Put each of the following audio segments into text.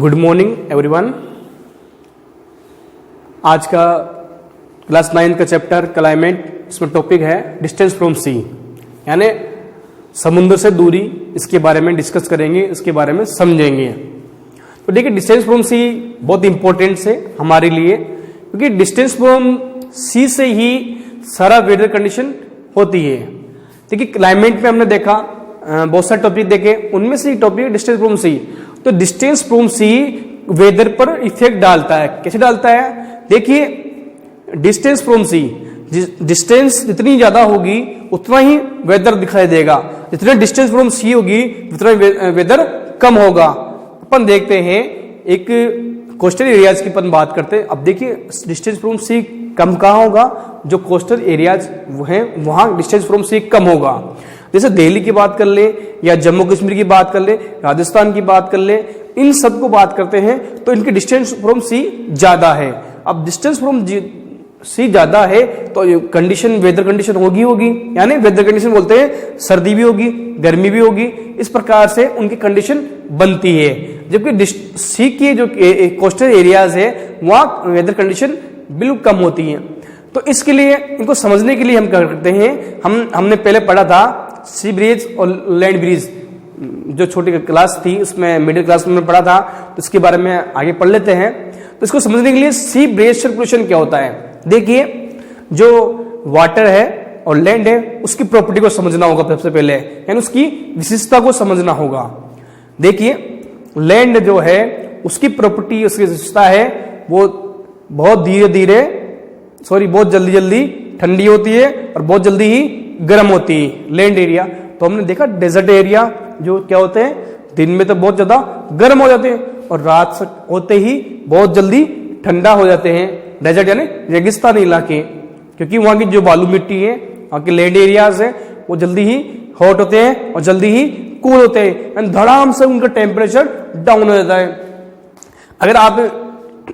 Good morning everyone. आज का class 9 का चैप्टर क्लाइमेट, इसमें टॉपिक है डिस्टेंस फ्रॉम सी, यानी समुद्र से दूरी। इसके बारे में डिस्कस करेंगे, इसके बारे में समझेंगे। तो देखिए, डिस्टेंस फ्रॉम सी बहुत इंपॉर्टेंट है हमारे लिए, क्योंकि डिस्टेंस फ्रॉम सी से ही सारा वेदर कंडीशन होती है। देखिए, क्लाइमेट में हमने देखा बहुत सारे टॉपिक देखे, उनमें से एक टॉपिक डिस्टेंस फ्रॉम सी। तो डिस्टेंस फ्रॉम सी वेदर पर इफेक्ट डालता है। कैसे डालता है? देखिए, डिस्टेंस फ्रॉम सी, डिस्टेंस जितनी ज्यादा होगी उतना ही वेदर दिखाई देगा। जितने डिस्टेंस फ्रॉम सी होगी उतना वेदर कम होगा। अपन देखते हैं एक कोस्टल एरियाज की अपन बात करते हैं। अब देखिए, डिस्टेंस फ्रॉम सी कम कहाँ होगा? जो कोस्टल एरियाज हैं वहां डिस्टेंस फ्रॉम सी कम होगा। जैसे दिल्ली की बात कर ले, या जम्मू कश्मीर की बात कर ले, राजस्थान की बात कर ले, इन सब को बात करते हैं तो इनकी डिस्टेंस फ्रॉम सी ज्यादा है। अब डिस्टेंस फ्रॉम सी ज्यादा है तो कंडीशन, वेदर कंडीशन होगी, यानी वेदर कंडीशन बोलते हैं सर्दी भी होगी, गर्मी भी होगी। इस प्रकार से उनकी कंडीशन बनती है। जबकि सी के जो कोस्टल एरियाज है वहां वेदर कंडीशन बिल्कुल कम होती है। तो इसके लिए, इनको समझने के लिए हम क्या करते हैं, हमने पहले पढ़ा था सी ब्रीज और लैंड ब्रीज, जो छोटी क्लास थी उसमें मिडिल क्लास में पढ़ा था, तो इसके बारे में आगे पढ़ लेते हैं। तो इसको समझने के लिए सी ब्रीज सर्कुलेशन क्या होता है, देखिए, जो वाटर है और लैंड है उसकी प्रॉपर्टी को समझना होगा सबसे पहले, यानी उसकी विशेषता को समझना होगा। देखिए, लैंड जो है उसकी प्रॉपर्टी, उसकी विशेषता है, वो बहुत बहुत जल्दी जल्दी ठंडी होती है और बहुत जल्दी ही गर्म होती है। लैंड एरिया तो हमने देखा, डेजर्ट एरिया जो क्या होते हैं, दिन में तो बहुत ज्यादा गर्म हो जाते हैं और रात होते ही बहुत जल्दी ठंडा हो जाते हैं। डेजर्ट यानी रेगिस्तानी इलाके, क्योंकि वहां की जो बालू मिट्टी है, वहां के लैंड एरियाज है, वो जल्दी ही हॉट होते हैं और जल्दी ही कूल होते हैं, धड़ाम से उनका टेम्परेचर डाउन हो जाता है। अगर आप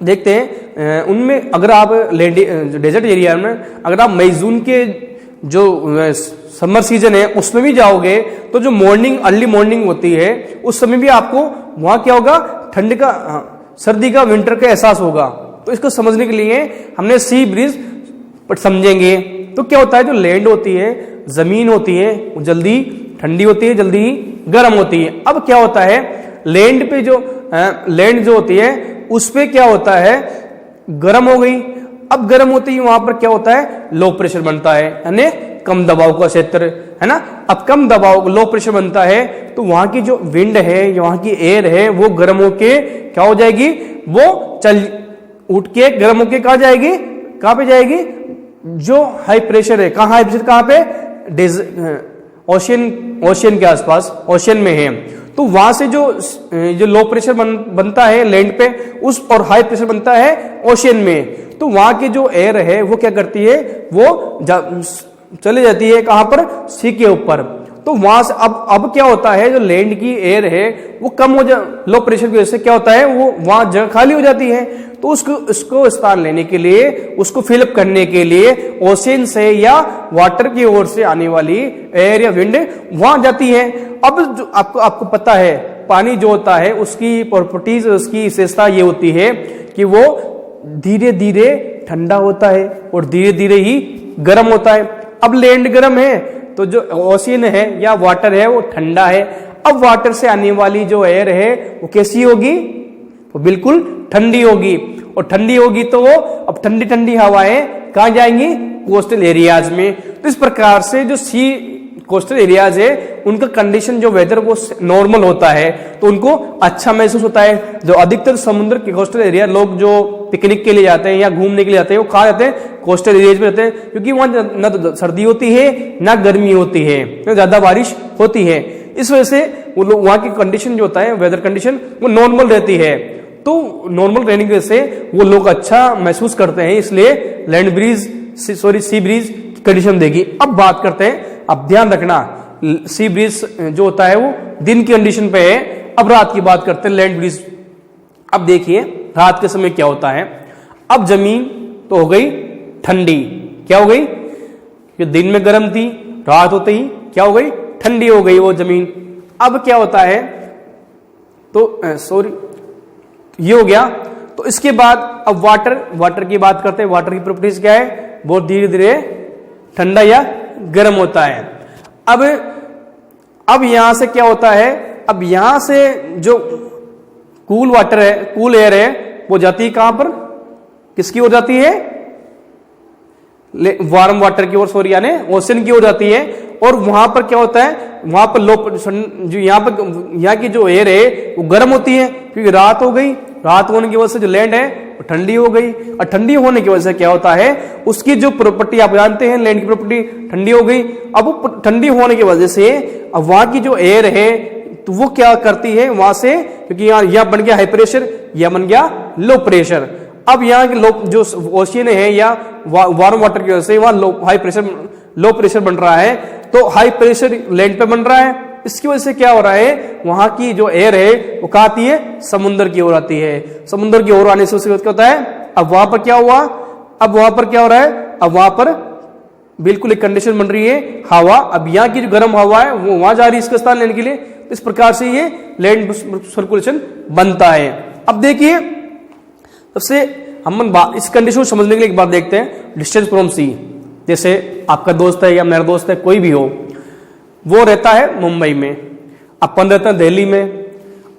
देखते हैं उनमें, अगर आप डेजर्ट एरिया में अगर आप मई जून के जो समर सीजन है उसमें भी जाओगे तो जो अर्ली मॉर्निंग होती है उस समय भी आपको वहां क्या होगा, ठंड का, सर्दी का, विंटर का एहसास होगा। तो इसको समझने के लिए हमने सी ब्रीज समझेंगे। तो क्या होता है, जो लैंड होती है, जमीन होती है, वो जल्दी ठंडी होती है, जल्दी ही गर्म होती है। अब क्या होता है, लैंड पे जो लैंड जो होती है उस पे क्या होता है, गर्म हो गई। अब गर्म होते ही वहां पर क्या होता है, लो प्रेशर बनता है, यानी कम दबाव का क्षेत्र, है ना। अब कम दबाव, लो प्रेशर बनता है तो वहां की जो विंड है, वहां की एयर है, वो गर्म होके क्या हो जाएगी, वो उठ के गर्म होके कहा जाएगी, कहां पे जाएगी, जो हाई प्रेशर है। कहां हाई प्रेशर, कहां पे, ओशियन के आसपास, ओशियन में है। तो वहां से जो लो प्रेशर बनता है लैंड पे, उस और हाई प्रेशर बनता है ओशियन में। तो वहां की जो एयर है वो क्या करती है, वो चले जाती है कहां पर, सी के ऊपर। तो वहां से अब क्या होता है, जो लैंड की एयर है वो कम हो लो प्रेशर की वजह से क्या होता है, वो वहां जगह खाली हो जाती है। तो उसको स्थान लेने के लिए, उसको फिलअप करने के लिए ओशियन से या वाटर की ओर से आने वाली एयर या विंड वहां जाती है। अब जो आपको पता है, पानी जो होता है उसकी प्रॉपर्टीज, उसकी विशेषता ये होती है कि वो धीरे धीरे ठंडा होता है और धीरे धीरे ही गर्म होता है। अब लैंड गर्म है तो जो ओशियन है या वाटर है वो ठंडा है। अब वाटर से आने वाली जो एयर है वो कैसी होगी, वो बिल्कुल ठंडी होगी। और ठंडी होगी तो वो अब ठंडी ठंडी हवाएं कहां जाएंगी, कोस्टल एरियाज में। तो इस प्रकार से जो सी कोस्टल एरियाज है उनका कंडीशन, जो वेदर वो नॉर्मल होता है, तो उनको अच्छा महसूस होता है। जो अधिकतर समुद्र के कोस्टल एरिया, लोग जो पिकनिक के लिए जाते हैं या घूमने के लिए जाते हैं, वो कहाँ जाते हैं, कोस्टल एरियाज में रहते हैं, क्योंकि वहां न तो सर्दी होती है ना गर्मी होती है, न ज्यादा बारिश होती है। इस वजह से वो लोग, वहां की कंडीशन जो होता है, वेदर कंडीशन, वो नॉर्मल रहती है। तो नॉर्मल रहने की वजह से वो लोग अच्छा महसूस करते हैं, इसलिए सी ब्रीज कंडीशन देगी। अब बात करते हैं, अब ध्यान रखना, सी ब्रीज जो होता है वो दिन की कंडीशन पे है। अब रात की बात करते हैं, लैंड ब्रीज। अब देखिए, रात के समय क्या होता है, अब जमीन तो हो गई ठंडी, क्या हो गई, कि दिन में गर्म थी, रात होते ही क्या हो गई, ठंडी हो गई वो जमीन। अब क्या होता है, तो ये हो गया। तो इसके बाद अब वाटर की बात करते हैं। वाटर की प्रॉपर्टीज क्या है, बहुत धीरे धीरे ठंडा या गर्म होता है। अब यहां से क्या होता है, अब यहां से जो कूल वाटर है, कूल एयर है, वो जाती है कहां पर, किसकी ओर जाती है, वार्म वाटर की ओर, सॉरी यानी ओशन की ओर जाती है। और वहां पर क्या होता है, वहां पर जो यहाँ की जो एयर है वो गर्म होती है, क्योंकि रात हो गई, रात होने की वजह से जो लैंड है वो ठंडी हो गई। और ठंडी होने की वजह से क्या होता है, उसकी जो प्रॉपर्टी आप जानते हैं, लैंड की प्रॉपर्टी ठंडी हो गई। अब वो ठंडी होने की वजह से अब वहां की जो एयर है तो वो क्या करती है वहां से, क्योंकि यहाँ बन गया हाई प्रेशर, यह बन गया लो प्रेशर। अब यहाँ के जो ओशियन है या वार्म वाटर की वजह से वहां लो प्रेशर बन रहा है, तो हाई प्रेशर लैंड पे बन रहा है। इसकी वजह से क्या हो रहा है, वहां की जो एयर है वो कहाँ आती है, समुद्र की ओर आती है। समुद्र की ओर आने से उसके क्या होता है, अब वहां पर क्या हुआ, अब वहां पर क्या हो रहा है, अब वहां पर बिल्कुल एक कंडीशन बन रही है, हवा, अब यहाँ की जो गर्म हवा है वो वहां जा रही है इसका स्थान लेने के लिए। तो इस प्रकार से ये लैंड सर्कुलेशन बनता है। अब देखिए सबसे हम इस कंडीशन को समझने के लिए एक बार देखते हैं डिस्टेंस फ्रॉम सी। जैसे आपका दोस्त है या मेरा दोस्त है, कोई भी हो, वो रहता है मुंबई में, अपन रहते हैं दिल्ली में।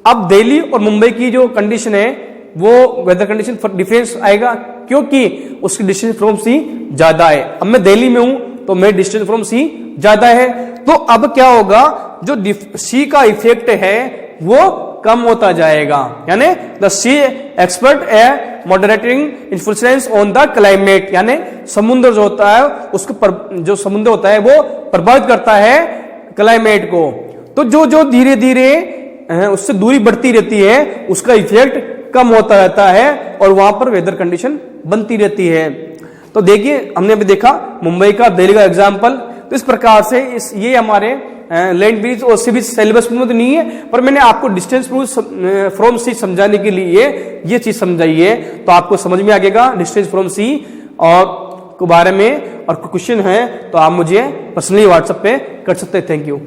अब दिल्ली और मुंबई की जो कंडीशन है वो वेदर कंडीशन डिफरेंस आएगा, क्योंकि उसकी डिस्टेंस फ्रॉम सी ज्यादा है। अब मैं दिल्ली में हूं तो मेरी डिस्टेंस फ्रॉम सी ज्यादा है, तो अब क्या होगा, जो सी का इफेक्ट है वो कम होता जाएगा, यानी the sea exerts a moderating influence on the climate, यानी समुद्र जो होता है उसको जो समुद्र होता है वो प्रभावित करता है क्लाइमेट को। तो जो धीरे धीरे उससे दूरी बढ़ती रहती है उसका इफेक्ट कम होता रहता है और वहां पर वेदर कंडीशन बनती रहती है। तो देखिए हमने अभी देखा मुंबई का, दिल्ली का एग्जाम्पल। तो इस प्रकार से ये हमारे लैंड ब्रिज और सी बीच सिलेबस में तो नहीं है, पर मैंने आपको डिस्टेंस फ्रॉम सी समझाने के लिए ये चीज समझाई है, तो आपको समझ में आ जाएगा डिस्टेंस फ्रॉम सी और के बारे में। और क्वेश्चन है तो आप मुझे पर्सनली व्हाट्सएप पे कर सकते हैं। Thank you.